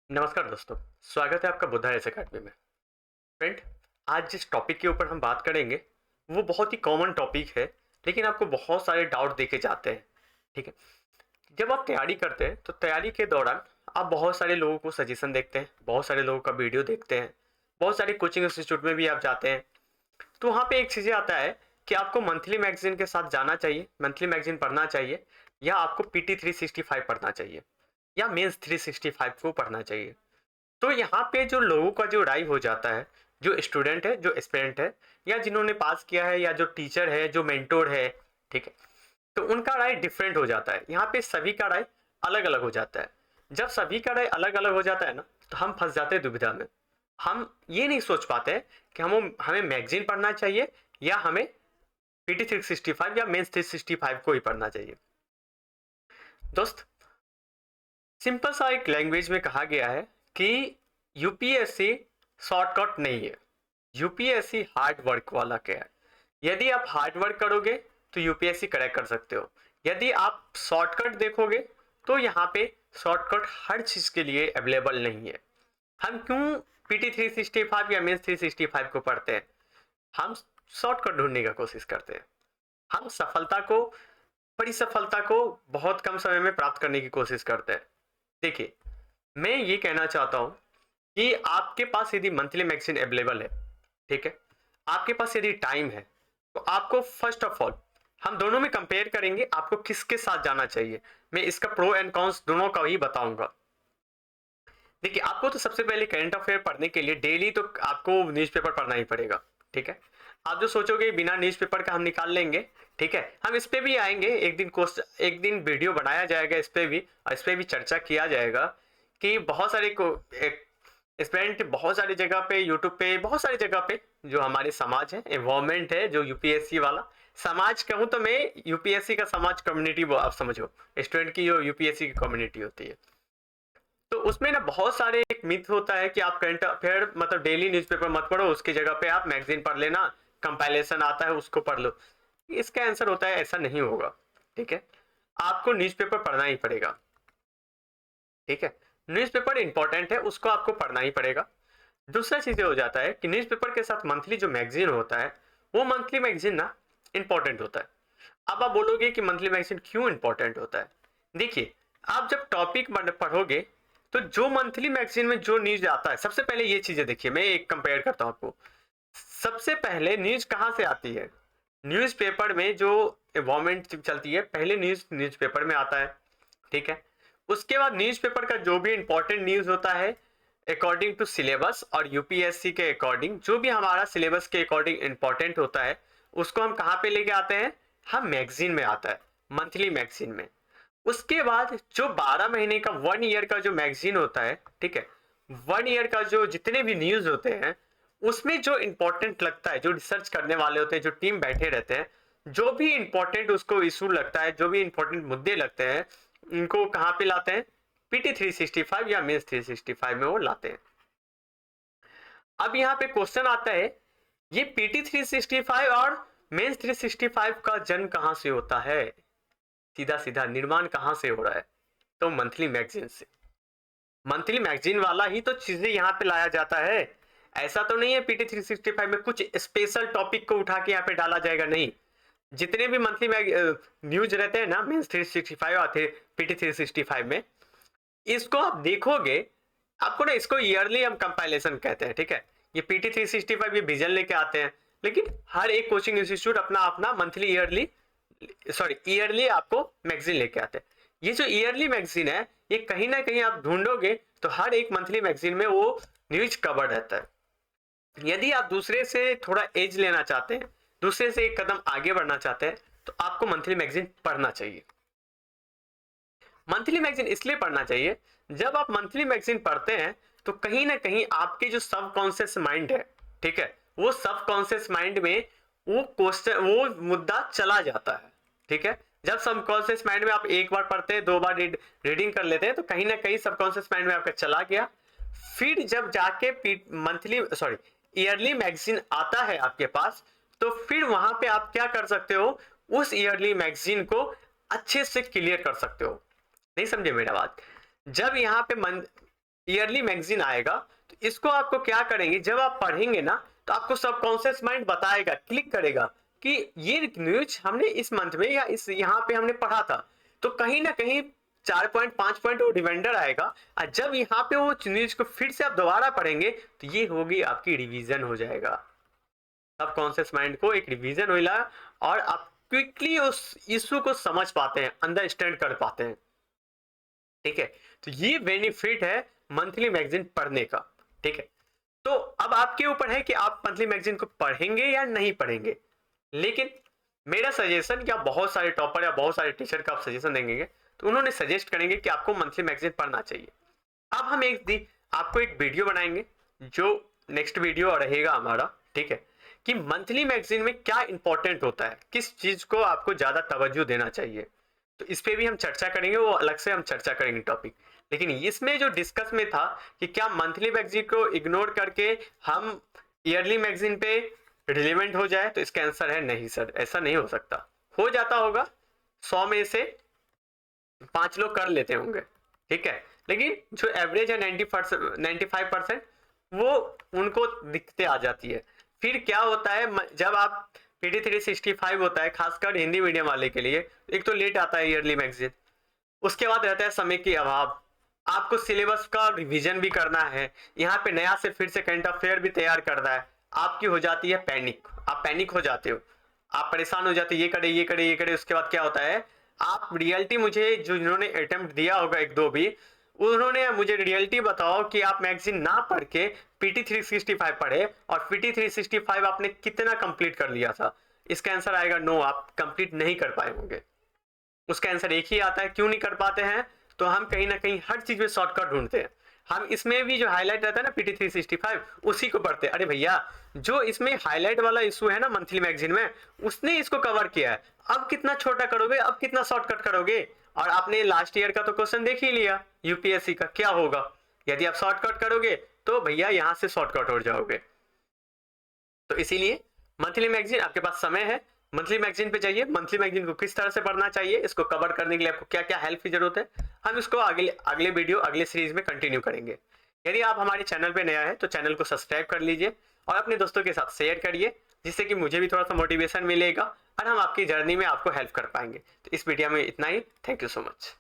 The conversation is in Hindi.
नमस्कार दोस्तों, स्वागत है आपका बुद्धा एस अकेडमी में। फ्रेंड, आज जिस टॉपिक के ऊपर हम बात करेंगे वो बहुत ही कॉमन टॉपिक है, लेकिन आपको बहुत सारे डाउट देके जाते हैं। ठीक है, जब आप तैयारी करते हैं तो तैयारी के दौरान आप बहुत सारे लोगों को सजेशन देखते हैं, बहुत सारे लोगों का वीडियो देखते हैं, बहुत सारे कोचिंग इंस्टीट्यूट में भी आप जाते हैं। तो वहाँ पे एक चीज़ें आता है कि आपको मंथली मैगजीन के साथ जाना चाहिए, मंथली मैगजीन पढ़ना चाहिए, या आपको पीटी 365 पढ़ना चाहिए, या मेंस 365 को पढ़ना चाहिए। तो यहाँ पे जो लोगों का जो राय हो जाता है, जो स्टूडेंट है, जो एस्पिरेंट है, या जिन्होंने पास किया है, या जो टीचर है, जो मेंटोर है, ठीक है, तो उनका राय डिफरेंट हो जाता है। यहाँ पे सभी का राय अलग अलग हो जाता है। जब सभी का राय अलग अलग हो जाता है ना, तो हम फंस जाते हैं दुविधा में। हम ये नहीं सोच पाते हैं कि हम हमें मैगजीन पढ़ना चाहिए, या हमें पीटी 365 या मेंस 365 को ही पढ़ना चाहिए। दोस्त, सिंपल सा एक लैंग्वेज में कहा गया है कि यूपीएससी शॉर्टकट नहीं है, यूपीएससी हार्ड वर्क वाला क्या है। यदि आप हार्ड वर्क करोगे तो यूपीएससी क्रैक कर सकते हो। यदि आप शॉर्टकट देखोगे तो यहाँ पे शॉर्टकट हर चीज के लिए अवेलेबल नहीं है। हम क्यों पीटी 365 या मेंस 365 को पढ़ते हैं? हम शॉर्टकट ढूंढने का कोशिश करते हैं। हम सफलता को, बड़ी सफलता को बहुत कम समय में प्राप्त करने की कोशिश करते हैं। देखिए, मैं ये कहना चाहता हूं कि आपके पास यदि मंथली मैगजीन अवेलेबल है, ठीक है, आपके पास यदि टाइम है, तो आपको फर्स्ट ऑफ ऑल हम दोनों में कंपेयर करेंगे, आपको किसके साथ जाना चाहिए। मैं इसका प्रो एंड कॉन्स दोनों का ही बताऊंगा। देखिए, आपको तो सबसे पहले करंट अफेयर पढ़ने के लिए डेली तो आपको न्यूज़पेपर पढ़ना ही पड़ेगा। ठीक है, आप जो सोचोगे बिना न्यूज़पेपर का हम निकाल लेंगे, ठीक है, हम इस पे भी आएंगे। एक दिन वीडियो बनाया जाएगा इस पे भी, और इस पे भी चर्चा किया जाएगा कि बहुत सारे को स्टूडेंट बहुत सारी जगह पे, यूट्यूब पे, बहुत सारी जगह पे जो हमारे समाज है, एनवायरमेंट है, जो यूपीएससी वाला समाज कहूँ तो मैं यूपीएससी का समाज कम्युनिटी, वो आप समझो, स्टूडेंट की जो यूपीएससी की कम्युनिटी होती है, तो उसमें ना बहुत सारे एक मिथ होता है कि आप करंट अफेयर मतलब डेली न्यूज़पेपर मत पढ़ो, उसकी जगह पे आप मैगजीन पढ़ लेना, कंपाइलेशन आता है उसको पढ़ लो। इसका आंसर होता है ऐसा नहीं होगा। ठीक है, आपको न्यूज़पेपर पढ़ना ही पड़ेगा। ठीक है, न्यूज़पेपर इंपॉर्टेंट है, उसको आपको पढ़ना ही पड़ेगा। दूसरा चीज ये हो जाता है कि न्यूज़पेपर के साथ मंथली जो मैगजीन होता है, वो मंथली मैगजीन ना इंपॉर्टेंट होता है। अब आप बोलोगे कि मंथली मैगजीन क्यों इंपॉर्टेंट होता है? देखिए, आप जब टॉपिक पढ़ोगे तो जो मंथली मैगजीन में जो न्यूज आता है, सबसे पहले ये चीजें देखिए, मैं एक कंपेयर करता हूं आपको। सबसे पहले न्यूज कहां से आती है? न्यूज़पेपर में जो गवर्नमेंट चलती है, पहले न्यूज़पेपर में आता है। ठीक है, उसके बाद न्यूज़पेपर का जो भी इंपॉर्टेंट न्यूज होता है अकॉर्डिंग टू सिलेबस और यूपीएससी के अकॉर्डिंग, जो भी हमारा सिलेबस के अकॉर्डिंग इंपॉर्टेंट होता है, उसको हम कहाँ पे लेके आते हैं? हम मैगजीन में आता है, मंथली मैगजीन में। उसके बाद जो 12 महीने का, 1 ईयर का जो मैगजीन होता है, ठीक है, 1 ईयर का जो जितने भी न्यूज होते हैं, उसमें जो इंपॉर्टेंट लगता है, जो रिसर्च करने वाले होते हैं, जो टीम बैठे रहते हैं, जो भी इंपॉर्टेंट उसको इशू लगता है, जो भी इंपॉर्टेंट मुद्दे लगते हैं, इनको कहाँ पे लाते हैं? पीटी 365 या मेंस 365 में वो लाते हैं। अब यहाँ पे क्वेश्चन आता है, ये पीटी 365 और मेंस 365 का जन्म कहाँ से होता है? सीधा सीधा निर्माण कहाँ से हो रहा है? तो मंथली मैगजीन से। मंथली मैगजीन वाला ही तो चीजें यहाँ पे लाया जाता है। ऐसा तो नहीं है पीटी 365 में कुछ स्पेशल टॉपिक को उठा के यहाँ पे डाला जाएगा, नहीं। जितने भी मंथली न्यूज रहते हैं ना, मेंस 365 आते पीटी 365 में, इसको आप देखोगे, आपको ना, इसको ईयरली हम कंपाइलेशन कहते हैं। ठीक है, ये पीटी 365 ये विजन लेके आते हैं, लेकिन हर एक कोचिंग इंस्टीट्यूट अपना अपना मंथली ईयरली आपको मैगजीन लेके आते हैं। ये जो ईयरली मैगजीन है, ये कहीं ना कहीं आप ढूंढोगे तो हर एक मंथली मैगजीन में वो न्यूज कवर रहता है। यदि आप दूसरे से थोड़ा एज लेना चाहते हैं, दूसरे से एक कदम आगे बढ़ना चाहते हैं, तो आपको मंथली मैगजीन पढ़ना चाहिए। मंथली मैगजीन इसलिए पढ़ना चाहिए, जब आप मंथली मैगजीन पढ़ते हैं तो कहीं ना कहीं आपके जो सबकॉन्शियस माइंड है, ठीक है, वो सबकॉन्शियस माइंड में वो क्वेश्चन, वो मुद्दा चला जाता है। ठीक है, जब सबकॉन्शियस माइंड में आप एक बार पढ़ते हैं, 2 बार रीडिंग कर लेते हैं, तो कहीं ना कहीं सबकॉन्शियस माइंड में आपका चला गया। फिर जब जाके ईयरली मैगजीन आता है आपके पास, तो फिर वहां पे आप क्या कर सकते हो? उस ईयरली मैगजीन को अच्छे से क्लियर कर सकते हो। नहीं समझे मेरा बात? जब यहाँ पे ईयरली मैगजीन आएगा, तो इसको आपको क्या करेंगे, जब आप पढ़ेंगे ना तो आपको सबकॉन्शियस माइंड बताएगा, क्लिक करेगा कि ये न्यूज हमने इस मंथ में या इस यहाँ पे हमने पढ़ा था। तो कहीं ना कहीं 4 पॉइंट 5 पॉइंट वो रिमाइंडर आएगा, और जब यहाँ पे वो न्यूज को फिर से आप दोबारा पढ़ेंगे तो ये होगी आपकी रिवीजन हो जाएगा। सबकॉन्शियस माइंड को एक रिवीजन होला और आप क्विकली उस इशू को समझ पाते हैं, अंडरस्टैंड कर पाते हैं। ठीक है, तो ये बेनिफिट है मंथली मैगजीन पढ़ने का। ठीक है, तो अब आपके ऊपर है कि आप मंथली मैगजीन को पढ़ेंगे या नहीं पढ़ेंगे। लेकिन मेरा सजेशन, क्या बहुत सारे टॉपर या बहुत सारे टीचर का आप सजेशन देंगे तो उन्होंने सजेस्ट करेंगे कि आपको मंथली मैगजीन पढ़ना चाहिए। अब हम आपको एक वीडियो बनाएंगे, जो नेक्स्ट वीडियो रहेगा हमारा। ठीक है, कि मंथली मैगजीन में क्या इंपॉर्टेंट होता है, किस चीज को आपको ज्यादा तवज्जो देना चाहिए, तो इस पे भी हम चर्चा करेंगे, वो अलग से हम चर्चा करेंगे टॉपिक। लेकिन इसमें जो डिस्कस में था कि क्या मंथली मैगजीन को इग्नोर करके हम ईयरली मैगजीन पे रिलेवेंट हो जाए, तो इसका आंसर है नहीं सर, ऐसा नहीं हो सकता। हो जाता होगा, 100 में से 5 लोग कर लेते होंगे। ठीक है, लेकिन जो एवरेज है 95% वो उनको दिक्कतें आ जाती है। फिर क्या होता है, जब आप PD 365 होता है खासकर हिंदी मीडियम वाले के लिए, एक तो लेट आता है ईयरली मैगजीन, उसके बाद रहता है समय की अभाव, आपको सिलेबस का रिवीजन भी करना है, यहाँ पे नया से फिर से करंट अफेयर भी तैयार करना है, आपकी हो जाती है पैनिक, आप पैनिक हो जाते हो, आप परेशान हो जाते हो, ये करे ये करे ये करे। उसके बाद क्या होता है, आप रियलिटी, मुझे जो जिन्होंने अटेम्प्ट दिया होगा एक दो भी, उन्होंने मुझे रियलिटी बताओ कि आप मैगजीन ना पढ़ के PT 365 पढ़े, और PT 365 आपने कितना कंप्लीट कर लिया था। इसका आंसर आएगा नो, आप कंप्लीट नहीं कर पाए होंगे। उसका आंसर एक ही आता है, क्यों नहीं कर पाते हैं, तो हम कहीं ना कहीं हर चीज में शॉर्टकट ढूंढते हैं। हम इसमें भी जो हाईलाइट रहता है ना PT 365, उसी को पढ़ते हैं। अरे भैया, जो इसमें हाईलाइट वाला इशू है ना मंथली मैगजीन में, उसने इसको कवर किया है, अब कितना छोटा करोगे, अब कितना शॉर्टकट करोगे। और आपने लास्ट ईयर का तो क्वेश्चन देख ही लिया UPSC का, क्या होगा यदि आप शॉर्टकट करोगे, तो भैया यहां से शॉर्टकट हो जाओगे। तो इसीलिए मंथली मैगजीन, आपके पास समय है, मंथली मैगजीन पे जाइए। मंथली मैगजीन को किस तरह से पढ़ना चाहिए, इसको कवर करने के लिए आपको क्या क्या हेल्प की जरूरत है, हम इसको अगले वीडियो अगले सीरीज में कंटिन्यू करेंगे। यदि आप हमारे चैनल पे नया है तो चैनल को सब्सक्राइब कर लीजिए और अपने दोस्तों के साथ शेयर करिए, जिससे कि मुझे भी थोड़ा सा मोटिवेशन मिलेगा और हम आपकी जर्नी में आपको हेल्प कर पाएंगे। तो इस वीडियो में इतना ही, थैंक यू सो मच।